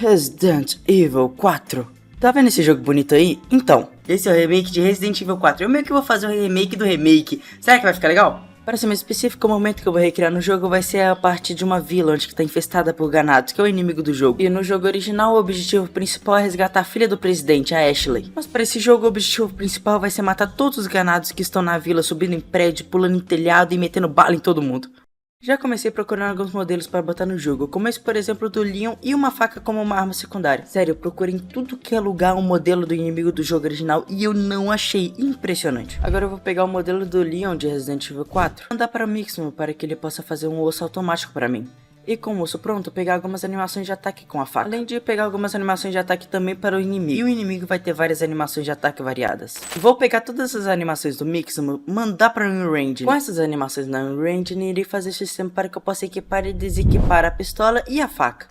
Resident Evil 4. Tá vendo esse jogo bonito aí? Então, esse é o remake de Resident Evil 4. Eu meio que vou fazer um remake do remake. Será que vai ficar legal? Para ser mais específico, o momento que eu vou recriar no jogo vai ser a parte de uma vila onde está infestada por ganados, que é o inimigo do jogo. E no jogo original, o objetivo principal é resgatar a filha do presidente, a Ashley. Mas para esse jogo, o objetivo principal vai ser matar todos os ganados que estão na vila, subindo em prédio, pulando em telhado e metendo bala em todo mundo. Já comecei procurando alguns modelos para botar no jogo, como esse por exemplo do Leon e uma faca como uma arma secundária. Sério, eu procurei em tudo que é lugar um modelo do inimigo do jogo original e eu não achei. Impressionante. Agora eu vou pegar o modelo do Leon de Resident Evil 4 e mandar para o Mixamo para que ele possa fazer um osso automático para mim. E com o osso pronto, pegar algumas animações de ataque com a faca. Além de pegar algumas animações de ataque também para o inimigo. E o inimigo vai ter várias animações de ataque variadas. Vou pegar todas essas animações do Mixamo, mandar para o Unreal. Com essas animações na Unreal, irei fazer o sistema para que eu possa equipar e desequipar a pistola e a faca.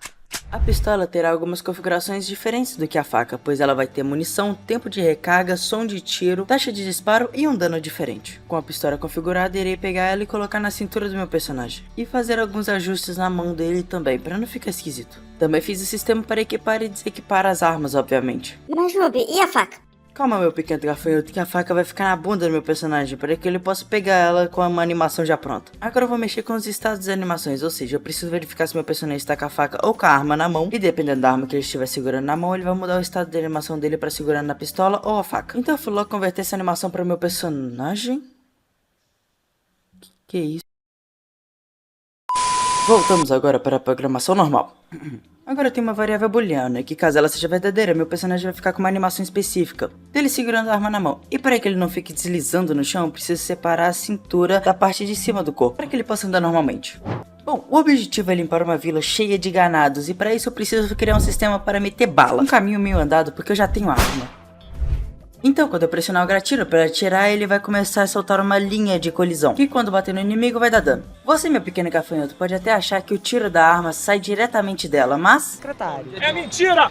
A pistola terá algumas configurações diferentes do que a faca, pois ela vai ter munição, tempo de recarga, som de tiro, taxa de disparo e um dano diferente. Com a pistola configurada, irei pegar ela e colocar na cintura do meu personagem. E fazer alguns ajustes na mão dele também, para não ficar esquisito. Também fiz o sistema para equipar e desequipar as armas, obviamente. Mas Ruby, e a faca? Calma, meu pequeno gafanhoto, que a faca vai ficar na bunda do meu personagem, para que ele possa pegar ela com uma animação já pronta. Agora eu vou mexer com os estados das animações, ou seja, eu preciso verificar se meu personagem está com a faca ou com a arma na mão, e dependendo da arma que ele estiver segurando na mão, ele vai mudar o estado de animação dele para segurando na pistola ou a faca. Então eu fui logo converter essa animação para o meu personagem. Que isso? Voltamos agora para a programação normal. Agora tem uma variável booleana, que caso ela seja verdadeira, meu personagem vai ficar com uma animação específica dele segurando a arma na mão. E para que ele não fique deslizando no chão, eu preciso separar a cintura da parte de cima do corpo, para que ele possa andar normalmente. Bom, o objetivo é limpar uma vila cheia de ganados, e para isso eu preciso criar um sistema para meter bala. Um caminho meio andado, porque eu já tenho arma. Então, quando eu pressionar o gatilho para atirar, ele vai começar a soltar uma linha de colisão, que quando bater no inimigo vai dar dano. Você, meu pequeno gafanhoto, pode até achar que o tiro da arma sai diretamente dela, mas... É mentira!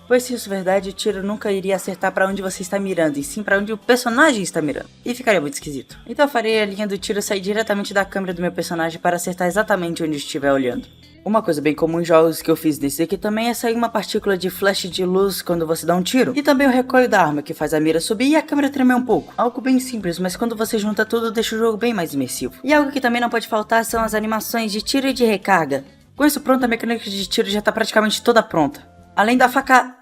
Pois se isso é verdade, o tiro nunca iria acertar para onde você está mirando, e sim para onde o personagem está mirando. E ficaria muito esquisito. Então eu farei a linha do tiro sair diretamente da câmera do meu personagem para acertar exatamente onde estiver olhando. Uma coisa bem comum em jogos que eu fiz desse aqui também é sair uma partícula de flash de luz quando você dá um tiro. E também o recolho da arma, que faz a mira subir e a câmera tremer um pouco. Algo bem simples, mas quando você junta tudo, deixa o jogo bem mais imersivo. E algo que também não pode faltar são as animações de tiro e de recarga. Com isso pronto, a mecânica de tiro já tá praticamente toda pronta. Além da faca...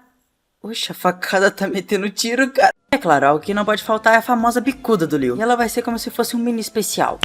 Oxe, a facada tá metendo tiro, cara. É claro, algo que não pode faltar é a famosa bicuda do Leon. E ela vai ser como se fosse um mini especial.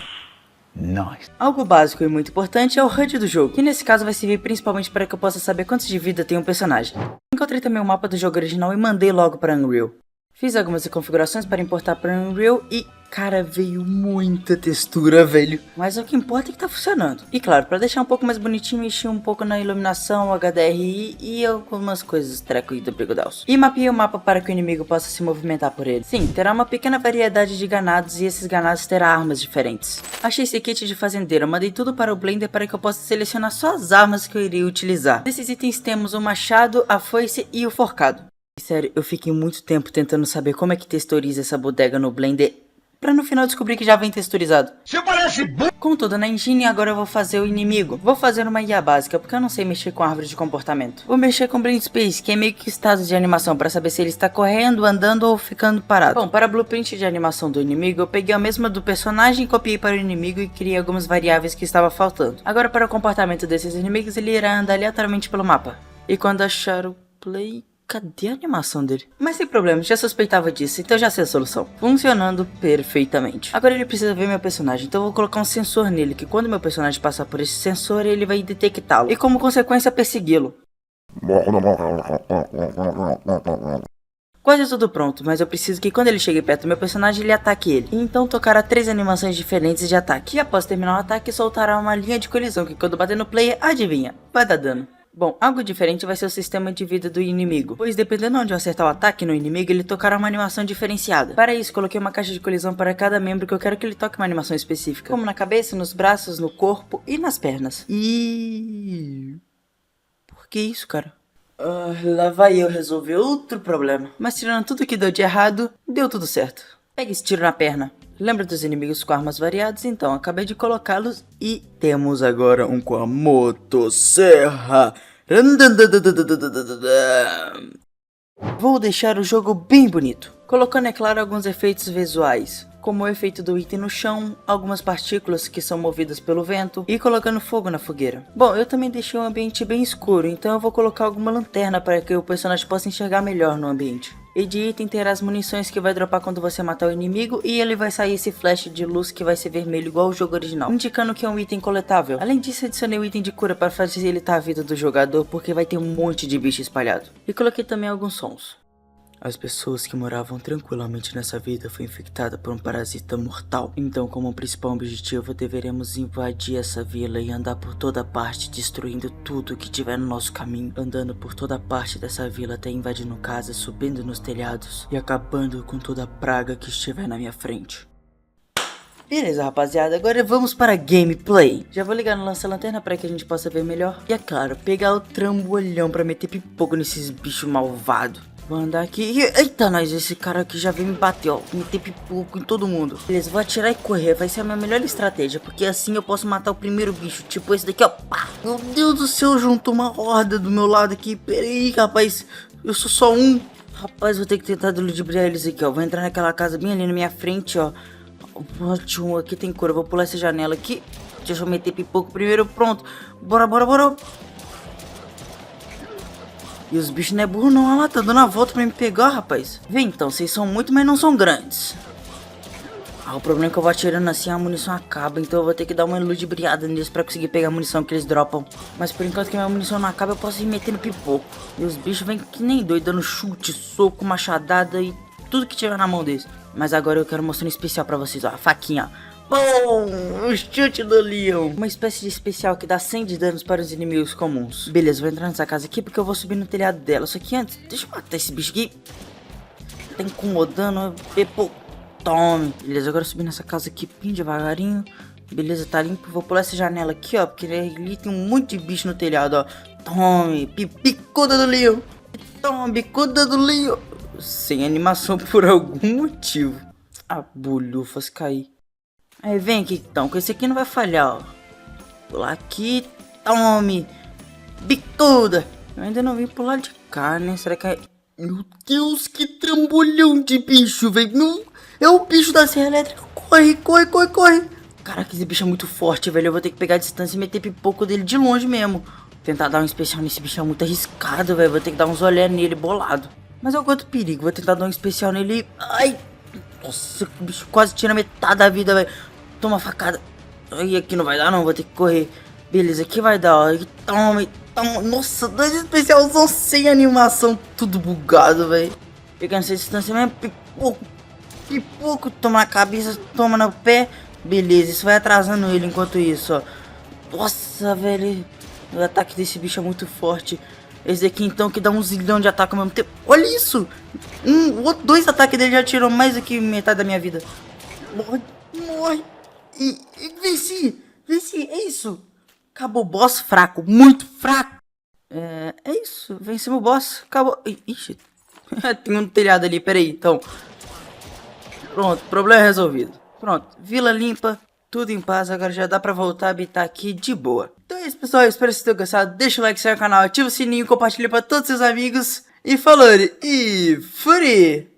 Nice. Algo básico e muito importante é o HUD do jogo, que nesse caso vai servir principalmente para que eu possa saber quantos de vida tem um personagem. Encontrei também o mapa do jogo original e mandei logo para Unreal. Fiz algumas configurações para importar para Unreal e, cara, veio muita textura, velho. Mas o que importa é que tá funcionando. E claro, para deixar um pouco mais bonitinho, mexi um pouco na iluminação, HDRI e algumas coisas treco e do Brigodelso. E mapeei o mapa para que o inimigo possa se movimentar por ele. Sim, terá uma pequena variedade de ganados e esses ganados terão armas diferentes. Achei esse kit de fazendeiro, mandei tudo para o Blender para que eu possa selecionar só as armas que eu iria utilizar. Desses itens temos o machado, a foice e o forcado. Sério, eu fiquei muito tempo tentando saber como é que texturiza essa bodega no Blender, pra no final descobrir que já vem texturizado. Você parece bom! Contudo, na engine agora eu vou fazer o inimigo. Vou fazer uma IA básica, porque eu não sei mexer com árvore de comportamento. Vou mexer com Blend Space, que é meio que estado de animação, pra saber se ele está correndo, andando ou ficando parado. Bom, para a blueprint de animação do inimigo, eu peguei a mesma do personagem, copiei para o inimigo e criei algumas variáveis que estava faltando. Agora para o comportamento desses inimigos, ele irá andar aleatoriamente pelo mapa. E quando achar o play... Cadê a animação dele? Mas sem problema, já suspeitava disso, então já sei a solução. Funcionando perfeitamente. Agora ele precisa ver meu personagem, então eu vou colocar um sensor nele, que quando meu personagem passar por esse sensor, ele vai detectá-lo. E como consequência, persegui-lo. Quase tudo pronto, mas eu preciso que quando ele chegue perto do meu personagem, ele ataque ele. E então tocará 3 animações diferentes de ataque. E após terminar o ataque, soltará uma linha de colisão, que quando bater no player, adivinha, vai dar dano. Bom, algo diferente vai ser o sistema de vida do inimigo, pois dependendo onde eu acertar o ataque no inimigo, ele tocará uma animação diferenciada. Para isso, coloquei uma caixa de colisão para cada membro que eu quero que ele toque uma animação específica, como na cabeça, nos braços, no corpo e nas pernas. Por que isso, cara? Lá vai eu resolver outro problema. Mas tirando tudo que deu de errado, deu tudo certo. Pega esse tiro na perna. Lembra dos inimigos com armas variadas? Então, acabei de colocá-los e temos agora um com a motosserra. Vou deixar o jogo bem bonito, colocando, é claro, alguns efeitos visuais, como o efeito do item no chão, algumas partículas que são movidas pelo vento e colocando fogo na fogueira. Bom, eu também deixei um ambiente bem escuro, então eu vou colocar alguma lanterna para que o personagem possa enxergar melhor no ambiente. E de item terá as munições que vai dropar quando você matar o inimigo, e ele vai sair esse flash de luz que vai ser vermelho igual o jogo original, indicando que é um item coletável. Além disso, adicionei o item de cura para facilitar a vida do jogador, porque vai ter um monte de bicho espalhado. E coloquei também alguns sons. As pessoas que moravam tranquilamente nessa vida foram infectadas por um parasita mortal. Então, como principal objetivo, deveremos invadir essa vila e andar por toda parte, destruindo tudo que tiver no nosso caminho. Andando por toda parte dessa vila até invadindo casas, subindo nos telhados e acabando com toda a praga que estiver na minha frente. Beleza, rapaziada, agora vamos para gameplay. Já vou ligar no lança-lanterna para que a gente possa ver melhor. E é claro, pegar o trambolhão para meter pipoco nesses bichos malvados. Vou andar aqui. Eita, nós, esse cara aqui já veio me bater, ó. Meter pipoco em todo mundo. Beleza, vou atirar e correr. Vai ser a minha melhor estratégia, porque assim eu posso matar o primeiro bicho. Tipo esse daqui, ó. Pá. Meu Deus do céu, juntou uma horda do meu lado aqui. Pera aí, rapaz. Eu sou só um. Rapaz, vou ter que tentar ludibriar eles aqui, ó. Vou entrar naquela casa bem ali na minha frente, ó. Ótimo, aqui tem cura. Vou pular essa janela aqui. Deixa eu meter pipoco primeiro. Pronto. Bora, bora, bora. E os bichos não é burro não, olha lá, tá dando a volta pra me pegar, rapaz. Vem então, vocês são muito, mas não são grandes. O problema é que eu vou atirando assim, a munição acaba, então eu vou ter que dar uma ludibriada neles pra conseguir pegar a munição que eles dropam. Mas por enquanto que minha munição não acaba, eu posso ir metendo pipoco. E os bichos vêm que nem doido, dando chute, soco, machadada e tudo que tiver na mão deles. Mas agora eu quero mostrar um especial pra vocês, ó, a faquinha, ó. Bom, o chute do leão. Uma espécie de especial que dá 100 de danos para os inimigos comuns. Beleza, vou entrar nessa casa aqui porque eu vou subir no telhado dela. Só que antes, deixa eu matar esse bicho aqui. Tá incomodando. Pô, tome. Beleza, agora eu subi nessa casa aqui bem devagarinho. Beleza, tá limpo. Vou pular essa janela aqui, ó, porque ali tem um monte de bicho no telhado, ó. Tome, picuda do leão. Tome, bicuda do leão. Sem animação por algum motivo. Ah, bolhufas, caí. Aí vem aqui então, com esse aqui não vai falhar, ó. Pular aqui, tome. Bicuda. Eu ainda não vim pular de cá, né? Será que é... Meu Deus, que trambolhão de bicho, velho. É o bicho da serra elétrica. Corre, corre, corre, corre. Caraca, esse bicho é muito forte, velho. Eu vou ter que pegar a distância e meter pipoco dele de longe mesmo. Tentar dar um especial nesse bicho é muito arriscado, velho. Vou ter que dar uns olhar nele bolado. Mas eu aguento perigo. Vou tentar dar um especial nele. Ai. Nossa, o bicho quase tira metade da vida, velho. Toma facada. Ai, aqui não vai dar não, vou ter que correr. Beleza, aqui vai dar, ó. Toma, toma. Nossa, 2 especialzão sem animação. Tudo bugado, velho. Pegando essa distância mesmo. Pipoco. Pipoco. Toma na cabeça, toma no pé. Beleza, isso vai atrasando ele enquanto isso, ó. Nossa, velho. O ataque desse bicho é muito forte. Esse daqui então que dá um zilhão de ataque ao mesmo tempo. Olha isso. 2 ataques dele já tirou mais do que metade da minha vida. Morre, morre. E venci, é isso. Acabou o boss fraco, muito fraco. É isso, vencemos o boss, acabou. Ixi, tem um telhado ali, peraí, então. Pronto, problema resolvido. Pronto, vila limpa, tudo em paz, agora já dá pra voltar a habitar aqui de boa. Então é isso, pessoal, eu espero que vocês tenham gostado. Deixa o like, se inscreve no canal, ativa o sininho, compartilha pra todos os seus amigos. E falou, e fui!